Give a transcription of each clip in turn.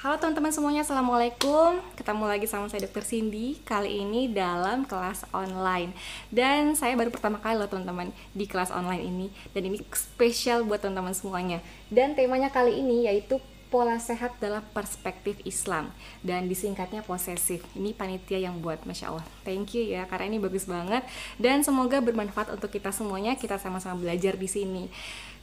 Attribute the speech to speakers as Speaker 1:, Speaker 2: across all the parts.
Speaker 1: Halo teman-teman semuanya, Assalamualaikum. Ketemu lagi sama saya Dr. Cindy. Kali ini dalam kelas online. Dan saya baru pertama kali loh teman-teman di kelas online ini. Dan ini spesial buat teman-teman semuanya. Dan temanya kali ini yaitu pola sehat dalam perspektif Islam. Dan disingkatnya posesif. Ini panitia yang buat, Masya Allah. Thank you ya, karena ini bagus banget. Dan semoga bermanfaat untuk kita semuanya. Kita sama-sama belajar di sini.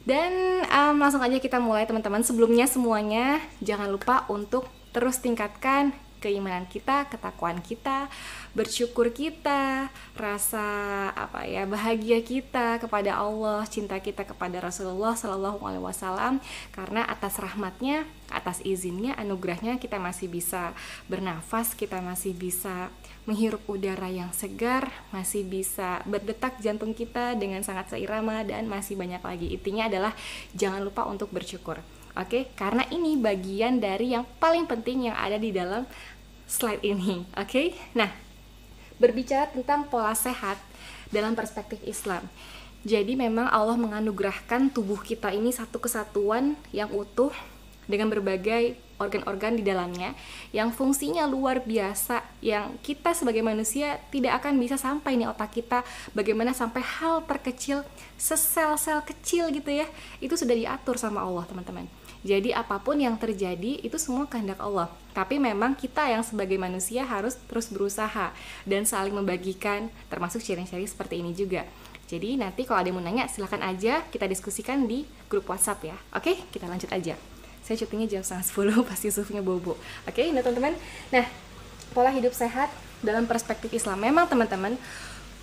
Speaker 1: Dan langsung aja kita mulai teman-teman. Sebelumnya semuanya jangan lupa untuk terus tingkatkan keimanan kita, ketakwaan kita, bersyukur kita, rasa bahagia kita kepada Allah, cinta kita kepada Rasulullah Shallallahu Alaihi Wasallam, karena atas rahmatnya, atas izinnya, anugerahnya kita masih bisa bernafas, kita masih bisa menghirup udara yang segar, masih bisa berdetak jantung kita dengan sangat seirama, dan masih banyak lagi. Intinya adalah jangan lupa untuk bersyukur. Oke, karena ini bagian dari yang paling penting yang ada di dalam slide ini. Oke, nah, berbicara tentang pola sehat dalam perspektif Islam. Jadi memang Allah menganugerahkan tubuh kita ini satu kesatuan yang utuh dengan berbagai organ-organ di dalamnya yang fungsinya luar biasa, yang kita sebagai manusia tidak akan bisa sampai nih otak kita bagaimana sampai hal terkecil, sesel-sel kecil gitu ya, itu sudah diatur sama Allah teman-teman. Jadi apapun yang terjadi itu semua kehendak Allah. Tapi memang kita yang sebagai manusia harus terus berusaha dan saling membagikan, termasuk sharing-sharing seperti ini juga. Jadi nanti kalau ada yang mau nanya silahkan aja kita diskusikan di grup WhatsApp ya. Oke, kita lanjut aja. Saya syutingnya jam 9:30, pasti Yusufnya bobo. Oke, nah teman-teman. Nah, pola hidup sehat dalam perspektif Islam. Memang teman-teman,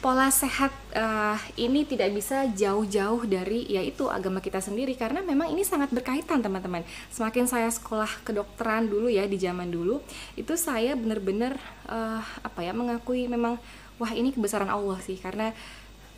Speaker 1: pola sehat ini tidak bisa jauh-jauh dari yaitu agama kita sendiri, karena memang ini sangat berkaitan teman-teman. Semakin saya sekolah kedokteran dulu ya, di zaman dulu itu saya benar-benar mengakui memang wah ini kebesaran Allah sih, karena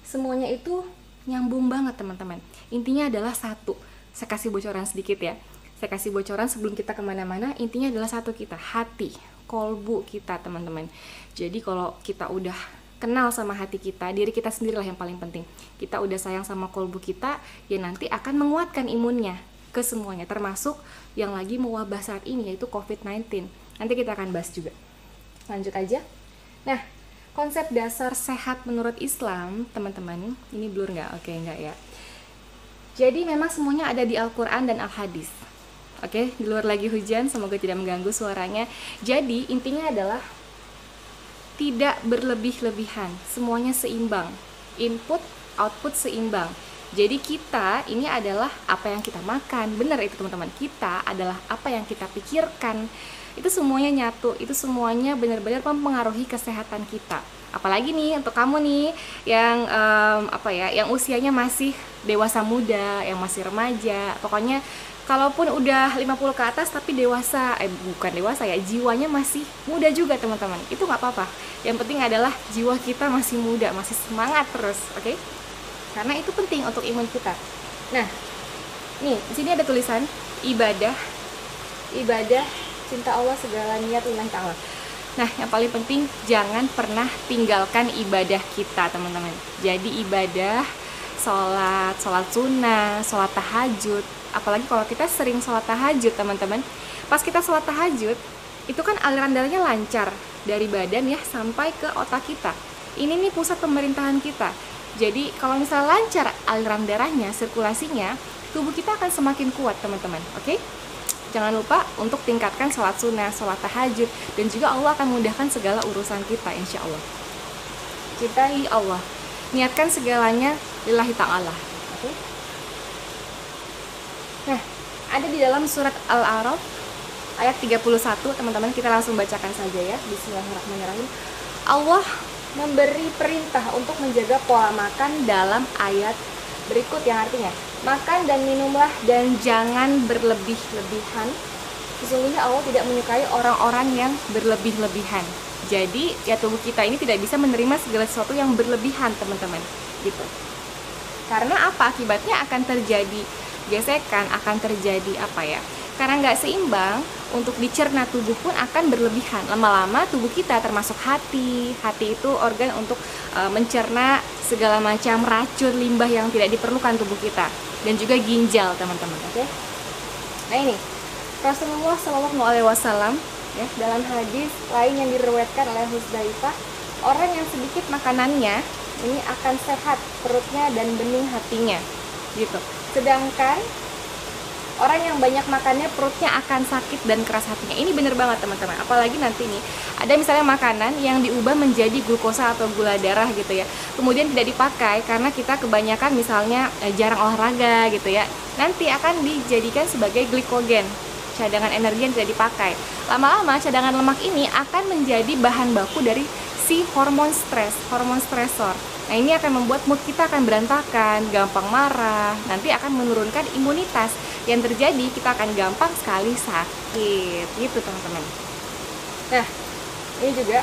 Speaker 1: semuanya itu nyambung banget teman-teman. Intinya adalah satu, saya kasih bocoran sedikit ya, saya kasih bocoran sebelum kita kemana-mana. Intinya adalah satu, kita hati, kolbu kita teman-teman. Jadi kalau kita udah kenal sama hati kita, diri kita sendirilah yang paling penting. Kita udah sayang sama kolbu kita, ya nanti akan menguatkan imunnya ke semuanya, termasuk yang lagi mewabah saat ini yaitu COVID-19. Nanti kita akan bahas juga. Lanjut aja. Nah, konsep dasar sehat menurut Islam, teman-teman, ini blur nggak? Oke, nggak ya. Jadi memang semuanya ada di Al-Quran dan Al-Hadis. Oke, di luar lagi hujan, semoga tidak mengganggu suaranya. Jadi intinya adalah tidak berlebih-lebihan, semuanya seimbang, input, output seimbang. Jadi kita ini adalah apa yang kita makan, benar itu teman-teman, kita adalah apa yang kita pikirkan, itu semuanya nyatu, itu semuanya benar-benar mempengaruhi kesehatan kita. Apalagi nih untuk kamu nih yang yang usianya masih dewasa muda, yang masih remaja, pokoknya kalaupun udah 50 ke atas tapi dewasa, bukan dewasa ya, jiwanya masih muda juga teman-teman, itu nggak apa-apa. Yang penting adalah jiwa kita masih muda, masih semangat terus, oke? Karena itu penting untuk imun kita. Nah, nih di sini ada tulisan ibadah, cinta Allah, segala niat lillahi ta'ala. Nah, yang paling penting jangan pernah tinggalkan ibadah kita teman-teman. Jadi ibadah, sholat sunnah, sholat tahajud. Apalagi kalau kita sering sholat tahajud teman-teman, pas kita sholat tahajud itu kan aliran darahnya lancar dari badan ya sampai ke otak kita. Ini nih pusat pemerintahan kita. Jadi kalau misalnya lancar aliran darahnya, sirkulasinya, tubuh kita akan semakin kuat teman-teman. Oke? Jangan lupa untuk tingkatkan sholat sunnah, sholat tahajud, dan juga Allah akan memudahkan segala urusan kita insya Allah. Cintai Allah, niatkan segalanya lillahi ta'ala. Oke? Nah, ada di dalam surat Al-A'raf ayat 31, teman-teman, kita langsung bacakan saja ya. Bismillahirrahmanirrahim. Allah memberi perintah untuk menjaga pola makan dalam ayat berikut yang artinya, makan dan minumlah dan jangan berlebih-lebihan. Sesungguhnya Allah tidak menyukai orang-orang yang berlebih-lebihan. Jadi ya tubuh kita ini tidak bisa menerima segala sesuatu yang berlebihan teman-teman, gitu. Karena apa? Akibatnya akan terjadi gesekan, akan terjadi karena nggak seimbang, untuk dicerna tubuh pun akan berlebihan. Lama-lama tubuh kita termasuk hati itu organ untuk mencerna segala macam racun, limbah yang tidak diperlukan tubuh kita, dan juga ginjal teman-teman. Oke? Nah ini Rasulullah Shallallahu Alaihi Wasallam ya, dalam hadis lain yang diriwayatkan oleh Hudzaifah, orang yang sedikit makanannya ini akan sehat perutnya dan bening hatinya, gitu. Sedangkan orang yang banyak makannya perutnya akan sakit dan keras hatinya. Ini bener banget teman-teman. Apalagi nanti nih ada misalnya makanan yang diubah menjadi glukosa atau gula darah gitu ya. Kemudian tidak dipakai karena kita kebanyakan misalnya jarang olahraga gitu ya. Nanti akan dijadikan sebagai glikogen, cadangan energi yang tidak dipakai. Lama-lama cadangan lemak ini akan menjadi bahan baku dari si hormon stres, hormon stresor. Nah, ini akan membuat mood kita akan berantakan, gampang marah, nanti akan menurunkan imunitas. Yang terjadi kita akan gampang sekali sakit, gitu teman-teman. Nah, ini juga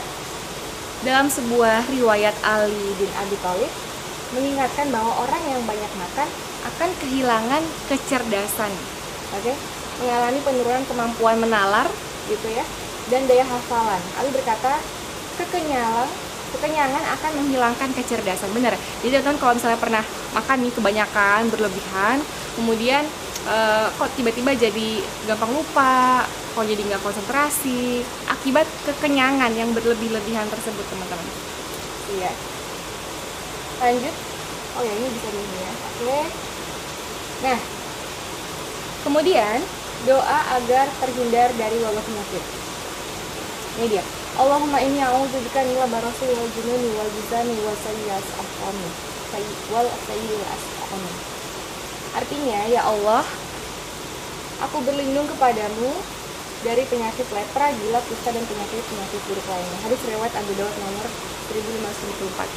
Speaker 1: dalam sebuah riwayat Ali bin Abi Thalib mengingatkan bahwa orang yang banyak makan akan kehilangan kecerdasan, oke? Mengalami penurunan kemampuan menalar, gitu ya, dan daya hafalan. Ali berkata, kekenyangan akan menghilangkan kecerdasan. Bener. Jadi teman-teman kalau misalnya pernah makan nih kebanyakan, berlebihan, kemudian kok tiba-tiba jadi gampang lupa, kok jadi nggak konsentrasi, akibat kekenyangan yang berlebih-lebihan tersebut teman-teman. Iya. Lanjut. Oh ya, ini bisa dulu ya. Oke. Nah, kemudian doa agar terhindar dari wabah penyakit. Ini dia. Allahumma inni a'udzubika min al-barasi wal jununi wal jizami wal sayyi'il asqami. Artinya, ya Allah, aku berlindung kepadamu dari penyakit lepra, gila, kusta, dan penyakit buruk lainnya. Hadis riwayat Abu Daud nomor 1594.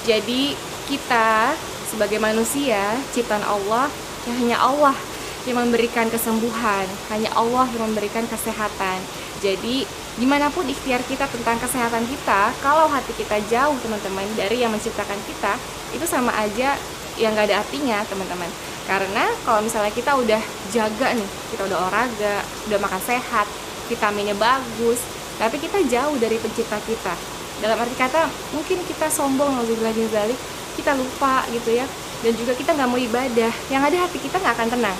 Speaker 1: Jadi kita sebagai manusia ciptaan Allah, yang hanya Allah yang memberikan kesembuhan, hanya Allah yang memberikan kesehatan. Jadi dimanapun ikhtiar kita tentang kesehatan kita, kalau hati kita jauh teman-teman dari yang menciptakan kita, itu sama aja yang gak ada artinya teman-teman. Karena kalau misalnya kita udah jaga nih, kita udah olahraga, udah makan sehat, vitaminnya bagus, tapi kita jauh dari pencipta kita. Dalam arti kata, mungkin kita sombong, kita lupa gitu ya, dan juga kita nggak mau ibadah, yang ada hati kita nggak akan tenang.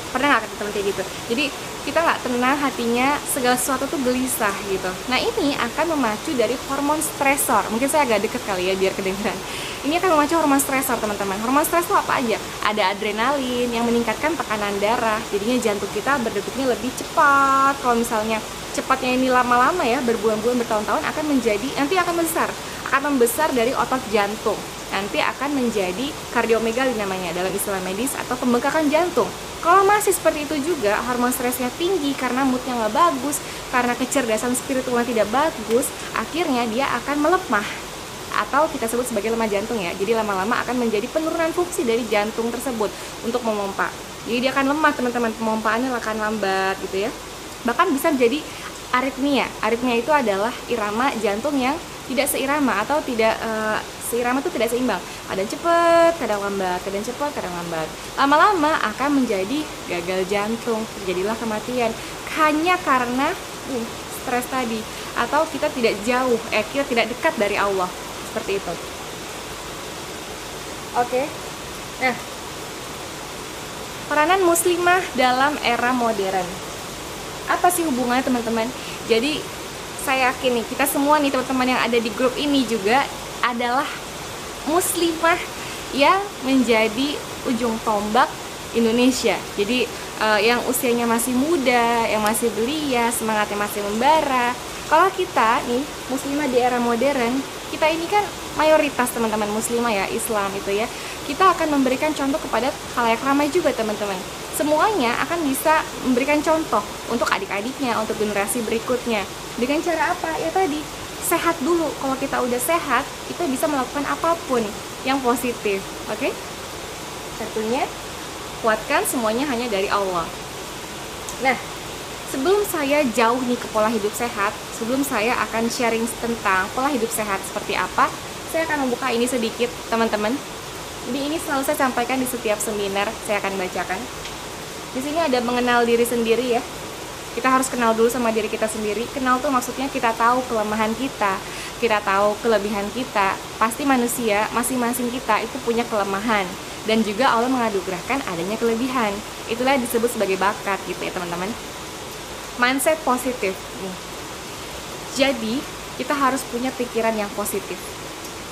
Speaker 1: Pernah nggak teman kayak gitu? Jadi kita nggak tenang hatinya, segala sesuatu tuh gelisah gitu. Nah, ini akan memacu dari hormon stresor. Mungkin saya agak deket kali ya biar kedengeran. Ini akan memacu hormon stresor teman-teman. Hormon stres itu apa aja? Ada adrenalin yang meningkatkan tekanan darah, jadinya jantung kita berdegupnya lebih cepat. Kalau misalnya cepatnya ini lama-lama ya, berbulan-bulan, bertahun-tahun, akan menjadi, nanti akan membesar dari otot jantung. Nanti akan menjadi kardiomegali namanya dalam istilah medis, atau pembengkakan jantung. Kalau masih seperti itu juga, hormon stresnya tinggi karena moodnya nggak bagus, karena kecerdasan spiritualnya tidak bagus, akhirnya dia akan melemah, atau kita sebut sebagai lemah jantung ya. Jadi lama-lama akan menjadi penurunan fungsi dari jantung tersebut untuk memompa. Jadi dia akan lemah teman-teman, pemompaannya akan lambat gitu ya. Bahkan bisa jadi aritmia. Aritmia itu adalah irama jantung yang tidak seirama, atau tidak seirama itu tidak seimbang. Kadang cepat, kadang lambat, kadang cepat, kadang lambat. Lama-lama akan menjadi gagal jantung, terjadilah kematian hanya karena stres tadi, atau kita tidak jauh, kita tidak dekat dari Allah, seperti itu. Oke. Nah, peranan muslimah dalam era modern. Apa sih hubungannya teman-teman? Jadi saya yakin nih, kita semua nih teman-teman yang ada di grup ini juga adalah muslimah yang menjadi ujung tombak Indonesia. Jadi yang usianya masih muda, yang masih belia, semangatnya masih membara. Kalau kita nih muslimah di era modern, kita ini kan mayoritas teman-teman muslimah ya, Islam itu ya. Kita akan memberikan contoh kepada khalayak ramai juga teman-teman. Semuanya akan bisa memberikan contoh untuk adik-adiknya, untuk generasi berikutnya. Dengan cara apa? Ya tadi, sehat dulu. Kalau kita udah sehat, kita bisa melakukan apapun yang positif. Oke? Tentunya kuatkan semuanya hanya dari Allah. Nah, sebelum saya jauh nih ke pola hidup sehat, sebelum saya akan sharing tentang pola hidup sehat seperti apa, saya akan membuka ini sedikit teman-teman. Jadi ini selalu saya sampaikan di setiap seminar, saya akan bacakan. Di sini ada mengenal diri sendiri ya. Kita harus kenal dulu sama diri kita sendiri. Kenal tuh maksudnya kita tahu kelemahan kita tahu kelebihan kita. Pasti manusia, masing-masing kita itu punya kelemahan. Dan juga Allah menganugerahkan adanya kelebihan. Itulah disebut sebagai bakat gitu ya teman-teman. mindset positif nih. Jadi kita harus punya pikiran yang positif,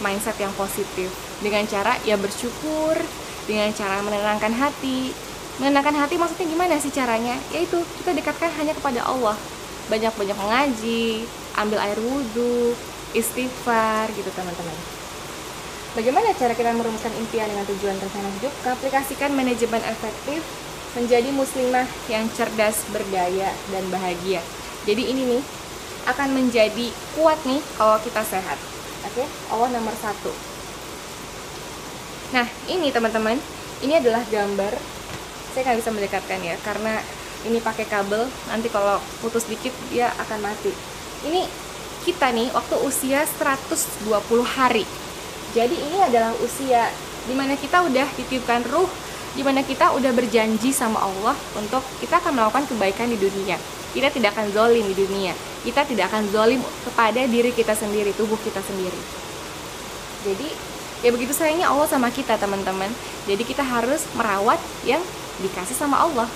Speaker 1: mindset yang positif, dengan cara ya bersyukur, dengan cara menenangkan hati. Menenangkan hati maksudnya gimana sih caranya? Yaitu kita dekatkan hanya kepada Allah, banyak-banyak mengaji, ambil air wudhu, istighfar gitu teman-teman. Bagaimana cara kita merumuskan impian dengan tujuan rencana hidup? Aplikasikan manajemen efektif, menjadi muslimah yang cerdas, berdaya, dan bahagia. Jadi ini nih akan menjadi kuat nih kalau kita sehat. Oke, Allah nomor 1. Nah ini teman-teman, ini adalah gambar. Saya nggak bisa mendekatkan ya karena ini pakai kabel, nanti kalau putus dikit dia akan mati. Ini kita nih waktu usia 120 hari. Jadi ini adalah usia dimana kita udah ditiupkan ruh, dimana kita udah berjanji sama Allah untuk kita akan melakukan kebaikan di dunia. Kita tidak akan zolim di dunia. Kita tidak akan zolim kepada diri kita sendiri, tubuh kita sendiri. Jadi ya begitu sayangnya Allah sama kita teman-teman. Jadi kita harus merawat yang dikasih sama Allah.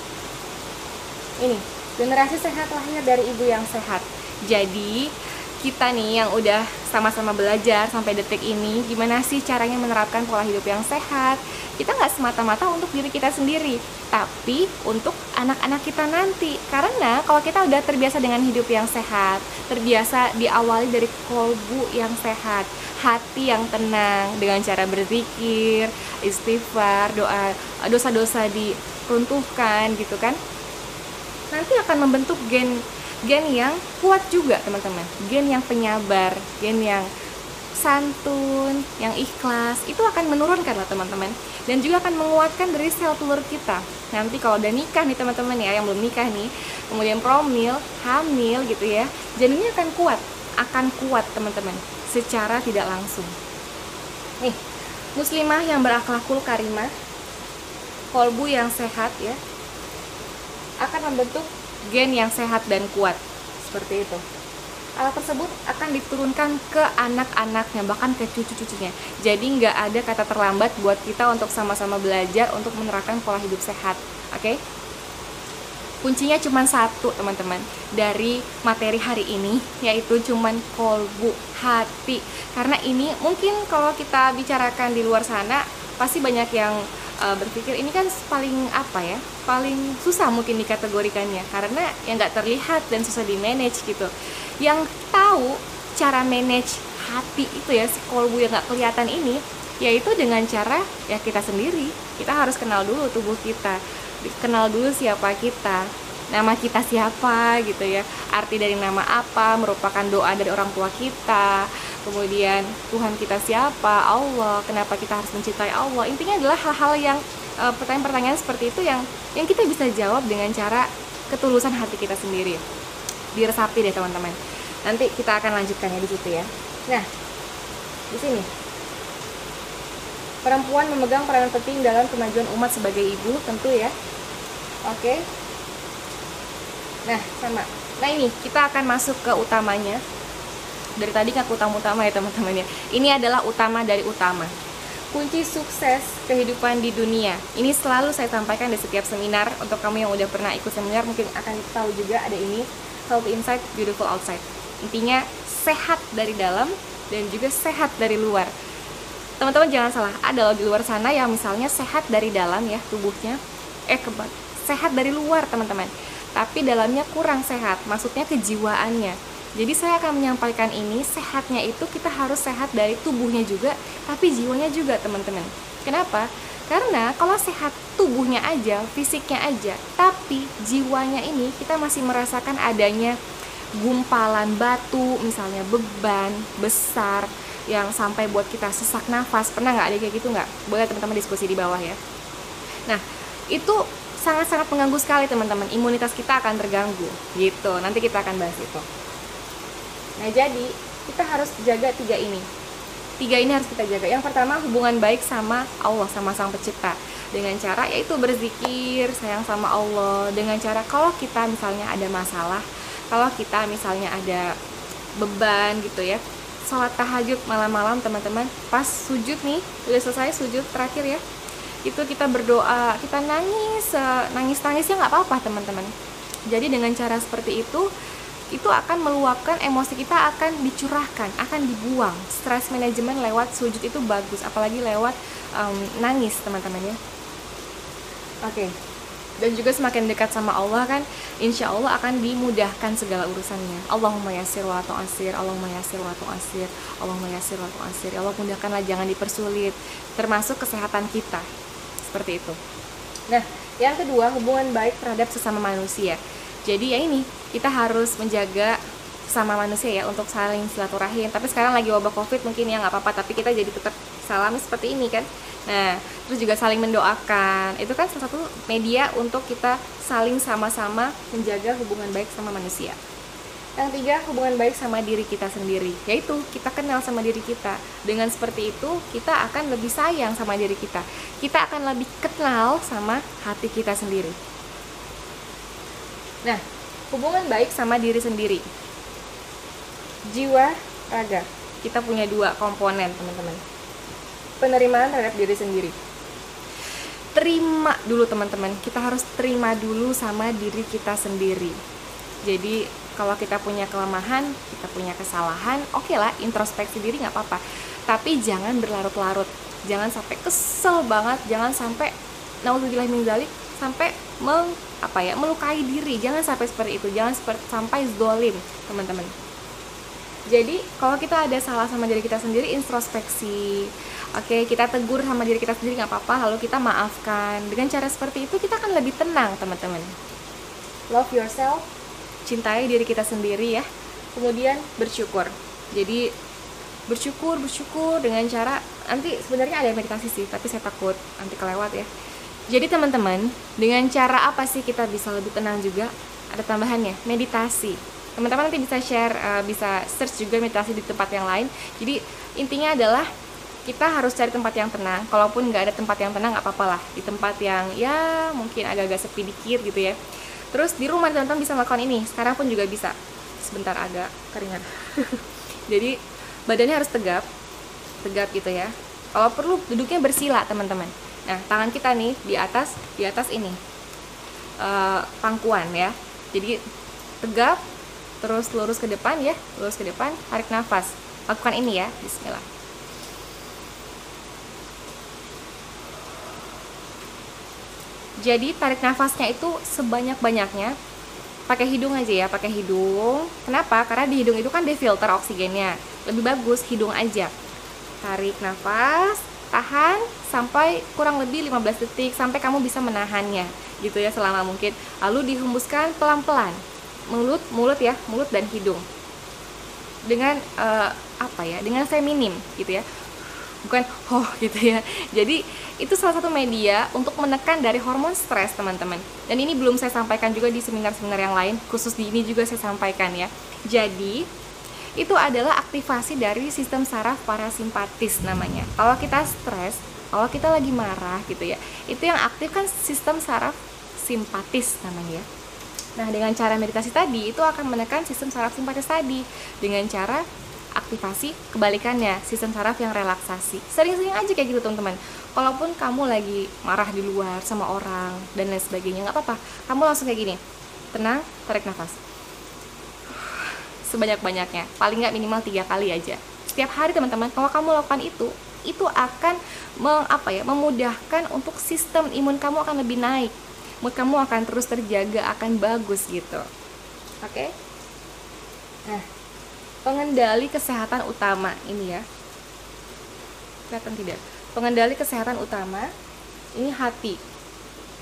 Speaker 1: Ini generasi sehat lahir dari ibu yang sehat. Jadi kita nih yang udah sama-sama belajar sampai detik ini, gimana sih caranya menerapkan pola hidup yang sehat? Kita nggak semata-mata untuk diri kita sendiri, tapi untuk anak-anak kita nanti. Karena kalau kita udah terbiasa dengan hidup yang sehat, terbiasa diawali dari kolbu yang sehat, hati yang tenang, dengan cara berzikir, istighfar, doa, dosa-dosa diruntuhkan gitu kan, nanti akan membentuk gen yang kuat juga teman-teman, gen yang penyabar, gen yang santun, yang ikhlas, itu akan menurunkan lah teman-teman, dan juga akan menguatkan dari sel telur kita. Nanti kalau udah nikah nih teman-teman ya, yang belum nikah nih, kemudian promil, hamil gitu ya, janinnya akan kuat teman-teman, secara tidak langsung. Nih, muslimah yang berakhlakul karimah, kolbu yang sehat ya, akan membentuk gen yang sehat dan kuat, seperti itu. Hal tersebut akan diturunkan ke anak-anaknya, bahkan ke cucu-cucunya. Jadi nggak ada kata terlambat buat kita untuk sama-sama belajar untuk menerapkan pola hidup sehat. Oke? Kuncinya cuma satu teman-teman dari materi hari ini, yaitu cuman kolbu, hati. Karena ini mungkin kalau kita bicarakan di luar sana pasti banyak yang berpikir ini kan paling susah mungkin dikategorikannya, karena yang nggak terlihat dan susah di manage gitu. Yang tahu cara manage hati itu ya, si kolbu yang nggak kelihatan ini, yaitu dengan cara ya kita sendiri. Kita harus kenal dulu tubuh kita, kenal dulu siapa kita, nama kita siapa gitu ya, arti dari nama apa, merupakan doa dari orang tua kita, kemudian Tuhan kita siapa, Allah, kenapa kita harus mencintai Allah. Intinya adalah hal-hal yang pertanyaan-pertanyaan seperti itu yang kita bisa jawab dengan cara ketulusan hati kita sendiri. Diresapi deh teman-teman, nanti kita akan lanjutkannya di situ ya. Nah, di sini perempuan memegang peranan penting dalam kemajuan umat sebagai ibu, tentu ya. Oke. Nah, sama. Nah, ini kita akan masuk ke utamanya. Dari tadi kan utama-utama ya teman-teman ya. Ini adalah utama dari utama. Kunci sukses kehidupan di dunia. Ini selalu saya sampaikan di setiap seminar. Untuk kamu yang udah pernah ikut seminar mungkin akan tahu juga ada ini, Healthy Inside, Beautiful Outside. Intinya sehat dari dalam dan juga sehat dari luar. Teman-teman jangan salah, ada loh di luar sana yang misalnya sehat dari dalam ya tubuhnya, sehat dari luar teman-teman, tapi dalamnya kurang sehat, maksudnya kejiwaannya. Jadi saya akan menyampaikan ini, sehatnya itu kita harus sehat dari tubuhnya juga, tapi jiwanya juga teman-teman. Kenapa? Karena kalau sehat tubuhnya aja, fisiknya aja, tapi jiwanya ini kita masih merasakan adanya gumpalan batu, misalnya beban besar yang sampai buat kita sesak nafas. Pernah nggak ada kayak gitu nggak? Boleh teman-teman diskusi di bawah ya. Nah, itu sangat-sangat mengganggu sekali teman-teman. Imunitas kita akan terganggu gitu. Nanti kita akan bahas itu. Nah, jadi kita harus jaga tiga ini harus kita jaga. Yang pertama, hubungan baik sama Allah, sama Sang Pencipta, dengan cara yaitu berzikir, sayang sama Allah, dengan cara kalau kita misalnya ada masalah, kalau kita misalnya ada beban gitu ya, sholat tahajud malam-malam teman-teman, pas sujud nih, udah selesai sujud terakhir ya, itu kita berdoa, kita nangis ya nggak apa-apa teman-teman, Jadi dengan cara seperti itu akan meluapkan emosi kita, akan dicurahkan, akan dibuang. Stress management lewat sujud itu bagus, apalagi lewat nangis teman-teman ya. Oke. Dan juga semakin dekat sama Allah kan, insya Allah akan dimudahkan segala urusannya. Allahumma yassir wa la tu'assir, Allahumma yassir wa la tu'assir, Allahumma yassir wa la tu'assir. Allah mudahkanlah, jangan dipersulit, termasuk kesehatan kita. Seperti itu. Nah, yang kedua, hubungan baik terhadap sesama manusia. Jadi ya ini, kita harus menjaga sesama manusia ya, untuk saling silaturahim. Tapi sekarang lagi wabah Covid mungkin ya nggak apa-apa, tapi kita jadi tetap salami seperti ini kan. Nah, terus juga saling mendoakan. Itu kan salah satu media untuk kita saling sama-sama menjaga hubungan baik sama manusia. Yang tiga, hubungan baik sama diri kita sendiri, yaitu kita kenal sama diri kita. Dengan seperti itu, kita akan lebih sayang sama diri kita. Kita akan lebih kenal sama hati kita sendiri. Nah, hubungan baik sama diri sendiri. Jiwa, raga. Kita punya dua komponen, teman-teman. Penerimaan terhadap diri sendiri. Terima dulu, teman-teman. Kita harus terima dulu sama diri kita sendiri. Jadi, kalau kita punya kelemahan, kita punya kesalahan, oke lah, introspeksi diri nggak apa-apa. Tapi jangan berlarut-larut. Jangan sampai kesel banget, jangan sampai naudzubillah min dzalik, sampai melukai diri. Jangan sampai seperti itu. Jangan sampai zolim, teman-teman. Jadi kalau kita ada salah sama diri kita sendiri, introspeksi, oke, kita tegur sama diri kita sendiri nggak apa-apa, lalu kita maafkan. Dengan cara seperti itu kita akan lebih tenang, teman-teman. Love yourself, cintai diri kita sendiri ya. Kemudian bersyukur. Jadi bersyukur dengan cara, nanti sebenarnya ada meditasi sih, tapi saya takut nanti kelewat ya. Jadi teman-teman, dengan cara apa sih kita bisa lebih tenang juga? Ada tambahannya, meditasi. Teman-teman nanti bisa share, bisa search juga meditasi di tempat yang lain. Jadi intinya adalah kita harus cari tempat yang tenang. Kalaupun nggak ada tempat yang tenang, nggak apa-apa lah, di tempat yang ya mungkin agak-agak sepi dikit gitu ya. Terus di rumah teman-teman bisa melakukan ini. Sekarang pun juga bisa. Sebentar agak keringat. Jadi badannya harus tegap gitu ya. Kalau perlu duduknya bersila, teman-teman. Nah, tangan kita nih di atas ini pangkuan ya. Jadi tegap, terus lurus ke depan ya, tarik nafas. Lakukan ini ya, bismillah. Jadi tarik nafasnya itu sebanyak-banyaknya, pakai hidung aja ya, pakai hidung. Kenapa? Karena di hidung itu kan defilter oksigennya. Lebih bagus hidung aja. Tarik nafas, tahan sampai kurang lebih 15 detik sampai kamu bisa menahannya gitu ya, selama mungkin. Lalu dihembuskan pelan-pelan. Mulut ya, mulut dan hidung. Dengan dengan feminim gitu ya. Bukan gitu ya. Jadi itu salah satu media untuk menekan dari hormon stres, teman-teman. Dan ini belum saya sampaikan juga di seminar-seminar yang lain, khusus di ini juga saya sampaikan ya. Jadi itu adalah aktivasi dari sistem saraf parasimpatis namanya. Kalau kita stres, kalau kita lagi marah gitu ya, itu yang aktif kan sistem saraf simpatis namanya ya. Nah, dengan cara meditasi tadi itu akan menekan sistem saraf simpatis tadi dengan cara aktivasi kebalikannya, sistem saraf yang relaksasi. Sering-sering aja kayak gitu, teman-teman. Kalaupun kamu lagi marah di luar sama orang dan lain sebagainya, nggak apa-apa. Kamu langsung kayak gini, tenang, tarik nafas sebanyak-banyaknya, paling nggak minimal 3 kali aja setiap hari, teman-teman. Kalau kamu lakukan itu akan memudahkan untuk sistem imun kamu akan lebih naik, mood kamu akan terus terjaga, akan bagus gitu. Oke? Nah, pengendali kesehatan utama ini ya, kelihatan tidak? Pengendali kesehatan utama ini hati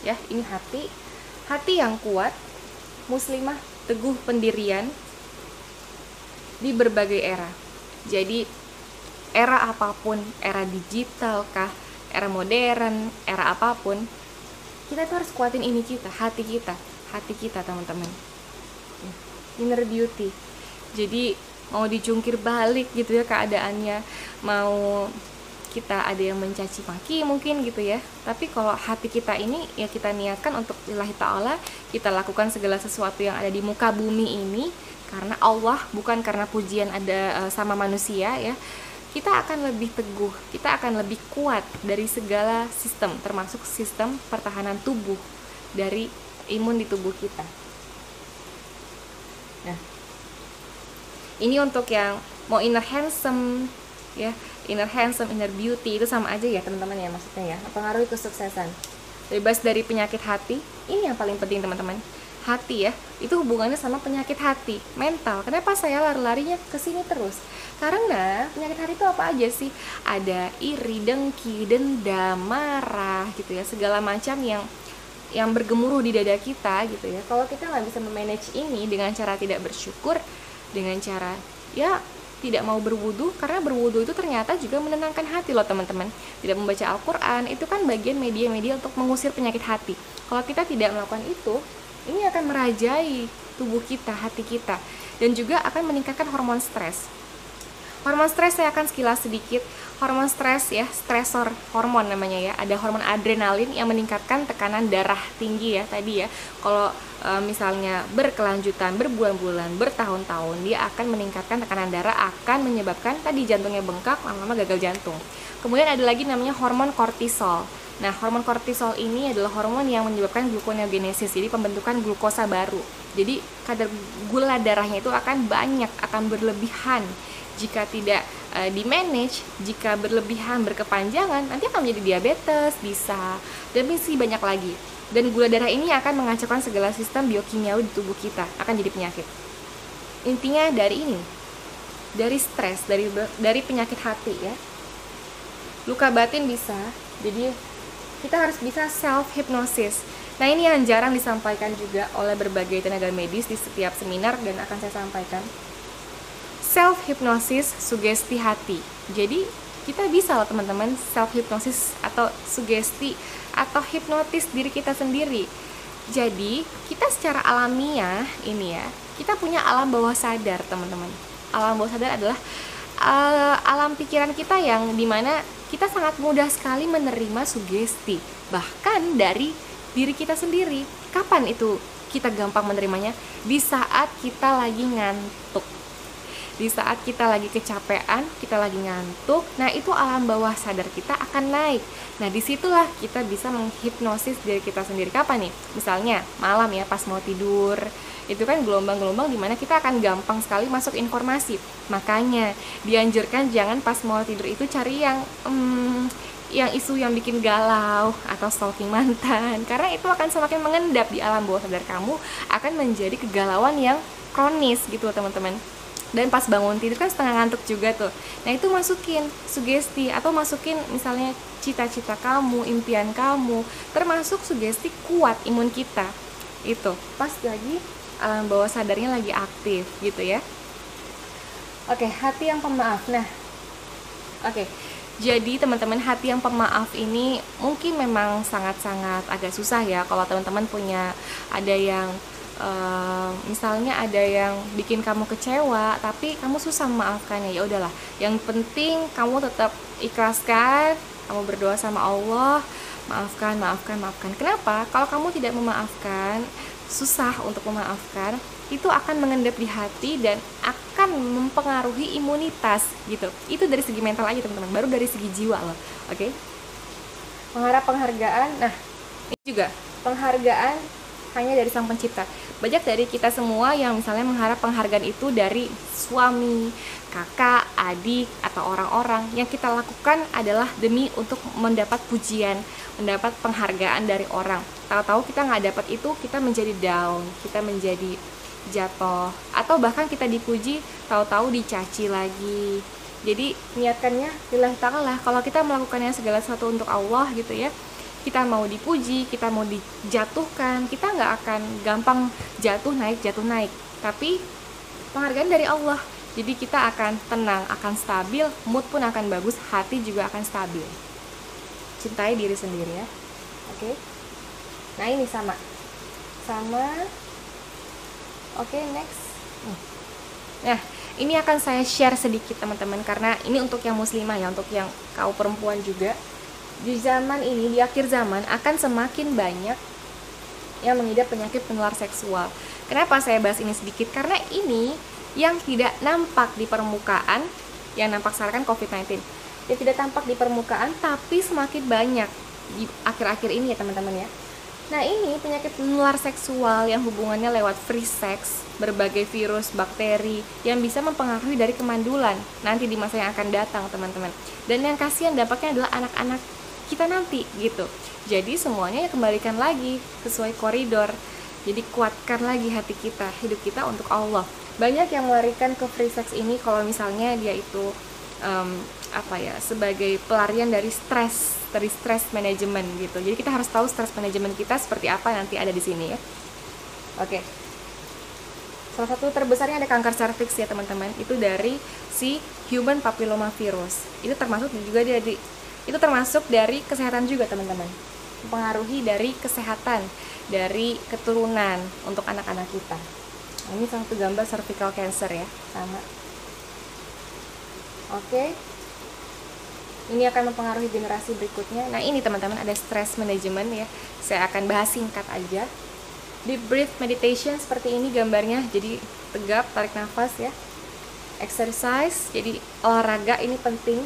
Speaker 1: ya, ini hati yang kuat, muslimah, teguh pendirian di berbagai era. Jadi era apapun, era digital kah, era modern, era apapun, kita tuh harus kuatin ini hati kita teman-teman. Inner beauty. Jadi mau dijungkir balik gitu ya keadaannya, mau kita ada yang mencaci maki mungkin gitu ya, tapi kalau hati kita ini ya kita niatkan untuk lillahi ta'ala, kita lakukan segala sesuatu yang ada di muka bumi ini karena Allah, bukan karena pujian ada sama manusia ya. Kita akan lebih teguh, kita akan lebih kuat dari segala sistem, termasuk sistem pertahanan tubuh, dari imun di tubuh kita. Ini untuk yang mau inner handsome ya, inner handsome, inner beauty, itu sama aja ya teman-teman ya, maksudnya ya, mempengaruhi kesuksesan. Bebas dari penyakit hati, ini yang paling penting teman-teman. Hati ya, itu hubungannya sama penyakit hati, mental. Kenapa saya lari-larinya ke sini terus? Karena penyakit hati itu apa aja sih? Ada iri, dengki, dendam, marah gitu ya, segala macam yang bergemuruh di dada kita gitu ya. Kalau kita nggak bisa memanage ini dengan cara tidak bersyukur, dengan cara ya tidak mau berwudu, karena berwudu itu ternyata juga menenangkan hati loh teman-teman. Tidak membaca Al-Quran, itu kan bagian media-media untuk mengusir penyakit hati. Kalau kita tidak melakukan itu, ini akan merajai tubuh kita, hati kita, dan juga akan meningkatkan hormon stres. Hormon stres saya akan sekilas sedikit. Hormon stres ya, stresor hormon namanya ya. Ada hormon adrenalin yang meningkatkan tekanan darah tinggi ya tadi ya. Kalau misalnya berkelanjutan, berbulan-bulan, bertahun-tahun, dia akan meningkatkan tekanan darah, akan menyebabkan tadi jantungnya bengkak, lama-lama gagal jantung. Kemudian ada lagi namanya hormon kortisol. Nah, hormon kortisol ini adalah hormon yang menyebabkan gluconeogenesis, jadi pembentukan glukosa baru. Jadi kadar gula darahnya itu akan banyak, akan berlebihan. Jika tidak di-manage, jika berlebihan, berkepanjangan, nanti akan menjadi diabetes, bisa, dan masih banyak lagi. Dan gula darah ini akan mengacaukan segala sistem biokimiawi di tubuh kita, akan jadi penyakit. Intinya dari ini, dari stres, dari penyakit hati ya. Luka batin bisa, jadi kita harus bisa self-hypnosis. Nah, ini yang jarang disampaikan juga oleh berbagai tenaga medis di setiap seminar, dan akan saya sampaikan. Self-hypnosis sugesti hati. Jadi kita bisa loh teman-teman self-hypnosis atau sugesti atau hipnotis diri kita sendiri. Jadi kita secara alamiah ini ya, kita punya alam bawah sadar teman-teman. Alam bawah sadar adalah alam pikiran kita yang dimana kita sangat mudah sekali menerima sugesti, bahkan dari diri kita sendiri. Kapan itu kita gampang menerimanya? Di saat kita lagi ngantuk, di saat kita lagi kecapean, kita lagi ngantuk. Nah, itu alam bawah sadar kita akan naik. Nah, disitulah kita bisa menghipnosis diri kita sendiri. Kapan nih? Misalnya malam ya, pas mau tidur, itu kan gelombang-gelombang dimana kita akan gampang sekali masuk informasi. Makanya dianjurkan jangan pas mau tidur itu cari yang isu yang bikin galau atau stalking mantan, karena itu akan semakin mengendap di alam bawah sadar kamu, akan menjadi kegalauan yang kronis gitu teman-teman. Dan pas bangun tidur kan setengah ngantuk juga tuh. Nah, itu masukin sugesti atau masukin misalnya cita-cita kamu, impian kamu, termasuk sugesti kuat imun kita. Itu pas lagi alam bawah sadarnya lagi aktif gitu ya. Oke, hati yang pemaaf. Nah, oke. Jadi teman-teman, hati yang pemaaf ini mungkin memang sangat-sangat agak susah ya kalau teman-teman punya, ada yang misalnya ada yang bikin kamu kecewa tapi kamu susah memaafkannya. Ya udahlah, yang penting kamu tetap ikhlaskan, kamu berdoa sama Allah, maafkan. Kenapa? Kalau kamu tidak memaafkan, susah untuk memaafkan, itu akan mengendap di hati dan akan mempengaruhi imunitas gitu. Itu dari segi mental aja teman-teman, baru dari segi jiwa loh. Oke? Mengharap penghargaan. Nah, ini juga penghargaan hanya dari Sang Pencipta. Banyak dari kita semua yang misalnya mengharap penghargaan itu dari suami, kakak, adik, atau orang-orang. Yang kita lakukan adalah demi untuk mendapat pujian, mendapat penghargaan dari orang. Tahu-tahu kita nggak dapat itu, kita menjadi down, kita menjadi jatuh, atau bahkan kita dipuji, tahu-tahu dicaci lagi. Jadi niatkannya lillahi ta'ala. Kalau kita melakukannya segala sesuatu untuk Allah gitu ya, kita mau dipuji, kita mau dijatuhkan, kita nggak akan gampang jatuh naik, tapi penghargaan dari Allah. Jadi kita akan tenang, akan stabil, mood pun akan bagus, hati juga akan stabil. Cintai diri sendiri ya. Oke. Nah, ini sama. Oke, next. Nah, ini akan saya share sedikit teman-teman, karena ini untuk yang muslimah ya, untuk yang kaum perempuan juga. Di zaman ini, di akhir zaman, akan semakin banyak yang mengidap penyakit penular seksual. Kenapa saya bahas ini sedikit? Karena ini yang tidak nampak di permukaan, yang nampak sekarang kan COVID-19. Yang tidak tampak di permukaan, tapi semakin banyak di akhir-akhir ini ya teman-teman ya. Nah, ini penyakit menular seksual yang hubungannya lewat free sex, berbagai virus, bakteri yang bisa mempengaruhi dari kemandulan nanti di masa yang akan datang, teman-teman. Dan yang kasihan dampaknya adalah anak-anak kita nanti gitu. Jadi semuanya ya kembalikan lagi sesuai koridor. Jadi kuatkan lagi hati kita, hidup kita untuk Allah. Banyak yang melarikan ke free sex ini kalau misalnya dia itu sebagai pelarian dari stress manajemen gitu. Jadi kita harus tahu stress manajemen kita seperti apa, nanti ada di sini ya. Oke. Salah satu terbesarnya ada kanker serviks ya teman-teman. Itu dari si human papilloma virus. Itu termasuk juga itu termasuk dari kesehatan juga teman-teman. Mempengaruhi dari kesehatan, dari keturunan untuk anak-anak kita. Nah, ini salah satu gambar cervical cancer ya, sama. Oke. Ini akan mempengaruhi generasi berikutnya. Nah, ini teman-teman ada stress management ya. Saya akan bahas singkat aja. Deep breath meditation seperti ini gambarnya. Jadi tegap, tarik nafas ya. Exercise, jadi olahraga ini penting.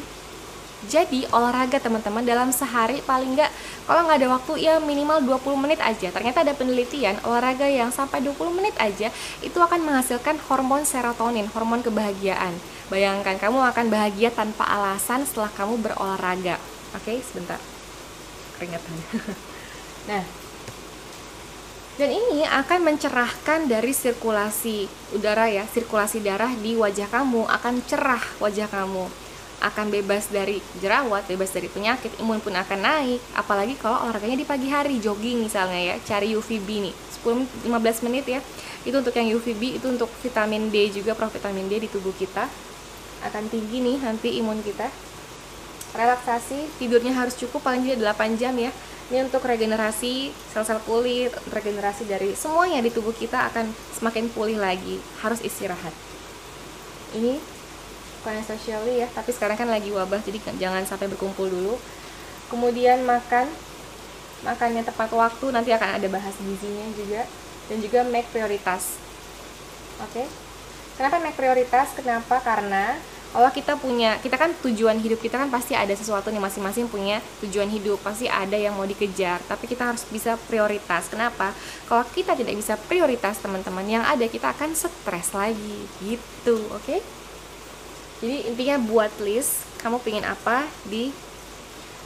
Speaker 1: Jadi olahraga teman-teman dalam sehari paling nggak, kalau nggak ada waktu ya minimal 20 menit aja. Ternyata ada penelitian olahraga yang sampai 20 menit aja itu akan menghasilkan hormon serotonin, hormon kebahagiaan. Bayangkan kamu akan bahagia tanpa alasan setelah kamu berolahraga. Oke, sebentar. Keringetan. Nah, dan ini akan mencerahkan dari sirkulasi udara ya, sirkulasi darah di wajah kamu, akan cerah wajah kamu. Akan bebas dari jerawat, bebas dari penyakit, imun pun akan naik. Apalagi kalau olahraganya di pagi hari, jogging misalnya ya, cari UVB nih, 10-15 menit ya. Itu untuk yang UVB, itu untuk vitamin D juga, provitamin D di tubuh kita. Akan tinggi nih nanti imun kita. Relaksasi, tidurnya harus cukup paling tidak 8 jam ya. Ini untuk regenerasi sel-sel kulit, regenerasi dari semuanya di tubuh kita akan semakin pulih lagi. Harus istirahat. Ini bukan socially ya, tapi sekarang kan lagi wabah, jadi jangan sampai berkumpul dulu. Kemudian makannya tepat waktu, nanti akan ada bahas gizinya juga. Dan juga make prioritas. Oke. Kenapa make prioritas? Kenapa? Karena kalau kita kan tujuan hidup kita kan pasti ada sesuatu nih, masing-masing punya tujuan hidup, pasti ada yang mau dikejar, tapi kita harus bisa prioritas. Kenapa? Kalau kita tidak bisa prioritas teman-teman, yang ada kita akan stres lagi gitu, oke? Jadi intinya buat list, kamu pengen apa,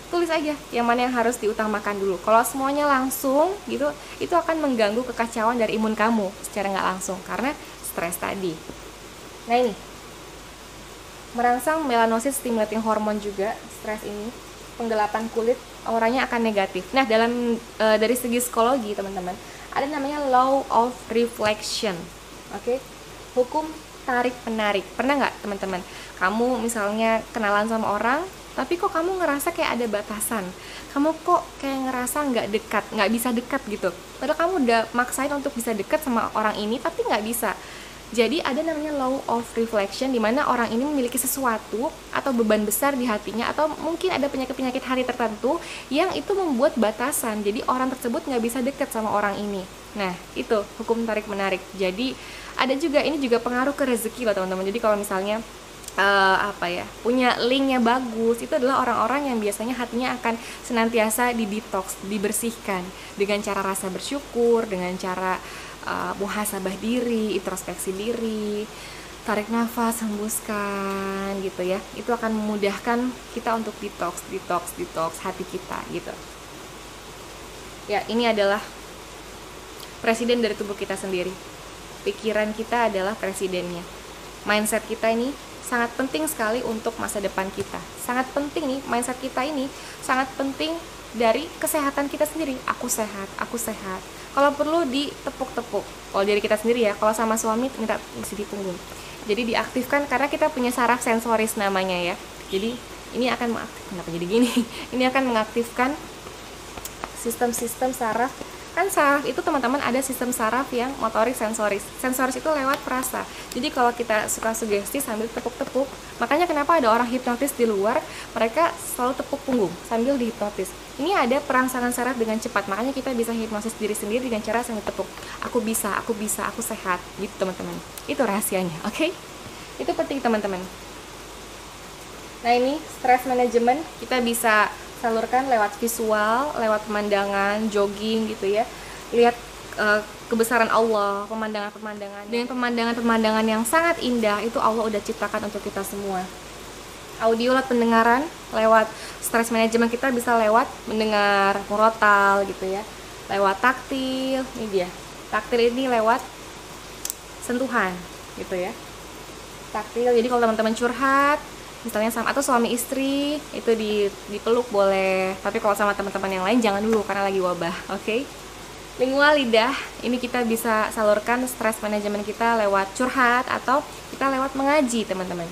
Speaker 1: tulis aja yang mana yang harus diutamakan dulu. Kalau semuanya langsung gitu, itu akan mengganggu kekacauan dari imun kamu secara nggak langsung karena stres tadi. Nah ini, merangsang melanosis stimulating hormon juga, stres ini, penggelapan kulit, auranya akan negatif. Nah dari segi psikologi teman-teman, ada namanya law of reflection, oke? Hukum tarik menarik. Pernah nggak teman-teman, kamu misalnya kenalan sama orang, tapi kok kamu ngerasa kayak ada batasan, kamu kok kayak ngerasa nggak bisa dekat gitu, padahal kamu udah maksain untuk bisa dekat sama orang ini tapi nggak bisa. Jadi ada namanya law of reflection, di mana orang ini memiliki sesuatu atau beban besar di hatinya, atau mungkin ada penyakit-penyakit hati tertentu yang itu membuat batasan, jadi orang tersebut nggak bisa dekat sama orang ini. Nah itu hukum tarik menarik. Jadi ada juga, ini juga pengaruh ke rezeki loh teman-teman. Jadi kalau misalnya punya linknya bagus, itu adalah orang-orang yang biasanya hatinya akan senantiasa didetox, dibersihkan dengan cara rasa bersyukur, dengan cara muhasabah diri, introspeksi diri, tarik nafas, hembuskan gitu ya. Itu akan memudahkan kita untuk detox hati kita gitu. Ya, ini adalah presiden dari tubuh kita sendiri. Pikiran kita adalah presidennya. Mindset kita ini sangat penting sekali untuk masa depan kita. Sangat penting nih, mindset kita ini sangat penting dari kesehatan kita sendiri. Aku sehat. Kalau perlu ditepuk-tepuk. Kalau dari kita sendiri ya, kalau sama suami minta isi di punggung. Jadi diaktifkan karena kita punya saraf sensoris namanya ya. Jadi ini akan kenapa jadi gini? Ini akan mengaktifkan sistem-sistem saraf. Kan saraf itu teman-teman ada sistem saraf yang motorik sensoris. Sensoris itu lewat perasa. Jadi kalau kita suka sugesti sambil tepuk-tepuk, makanya kenapa ada orang hipnotis di luar, mereka selalu tepuk punggung sambil dihipnotis. Ini ada perangsangan saraf dengan cepat, makanya kita bisa hipnosis diri sendiri dengan cara sambil tepuk. Aku bisa, aku sehat, gitu teman-teman. Itu rahasianya, oke? Itu penting teman-teman. Nah ini stress management, kita bisa salurkan lewat visual, lewat pemandangan, jogging gitu ya. Lihat kebesaran Allah, pemandangan-pemandangan. Dengan pemandangan-pemandangan yang sangat indah itu Allah udah ciptakan untuk kita semua. Audio lewat pendengaran, lewat stress management kita bisa lewat mendengar murotal gitu ya. Lewat taktil, ini dia. Taktil ini lewat sentuhan gitu ya. Taktil. Jadi kalau teman-teman curhat misalnya sama atau suami istri itu dipeluk boleh, tapi kalau sama teman-teman yang lain jangan dulu karena lagi wabah. Oke? Lingual lidah, ini kita bisa salurkan stress manajemen kita lewat curhat atau kita lewat mengaji, teman-teman.